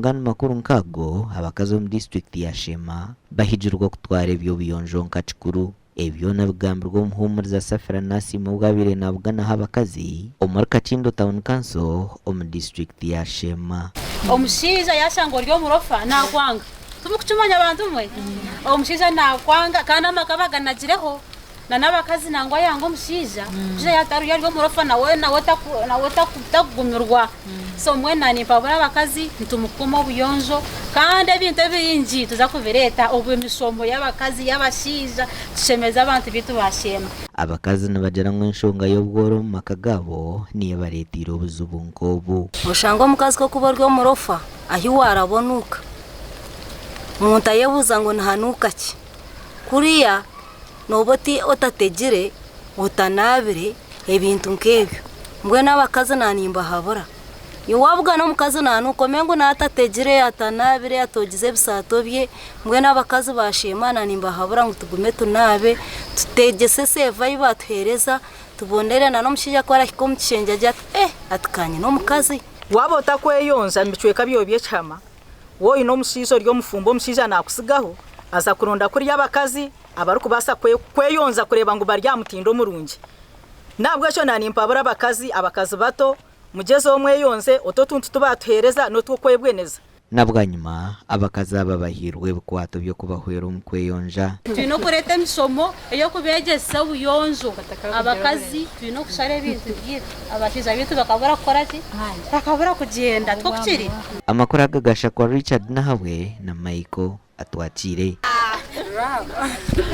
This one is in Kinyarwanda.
ngano makuru nkago abakazi mu district ya Shema bahijurwa kutwara ebyo biyonjo nkacikuru ebyo nabigambirwa omuhumuriza Safira Nasi mu bwabire nabugana habakazi omuri Kakindo Town Council omu district ya Shema. Omushiija yashango ryo murofa nakwanga tumukucumanya abantu mwe omushiija nakwanga kandi amakabaga nagireho na nabakazi nangwa yango omushiija je yataru yaryo murofa nawe takugumirwa so mwena ni pabura abakazi ntumukuma obuyonjo kandi ebintu ebingi tuza kuvireta obwemisombo y'abakazi y'abashiija tushemeza abantu bitu bashema. Abakazi nabajaranwa enshonga y'obworo mu maka gabo niyo baretira obuzibu nkobu. Oshango omukazi ko kuba ryo murofa ahi warabonuka umuntu ayebuza ngo ntanuka ki kuriya noboti otategire otanabire ebintu nkebyo mbwe n'abakazi nanimba habura iwabwa no mukazi nanuko mengo natategire atanabire atogize bisato bye mbwe n'abakazi bashema nanimba habura ngo tugume tunabe tutegese seva ibatuhereza tubonere na no mushija kwara kiko mukishenja atkanye no mukazi wabo takweyonza mbicweka byo byecama woyi no mushizo ryo mufumbo mushija nakusigaho aza kuronda kuri y'abakazi abaruku basa kweyonza kureba ngo barya mutindo murungi nabwo cyo nanimpa abakazi bato mugeze omwe yonze ototuntu tubatuhereza no tukwebweneza nabwanyuma abakazi ababahirwe bukwato byo kubahwera umukweyonja twino kureta emisomo eyo kubegesa ubuyonjo abakazi twino kushare bintu byitwa abashiza bitu bakabura gukora ki bakabura kugenda twokukiri amakuru agagasha kwa Richard nahawe na Michael atwakire.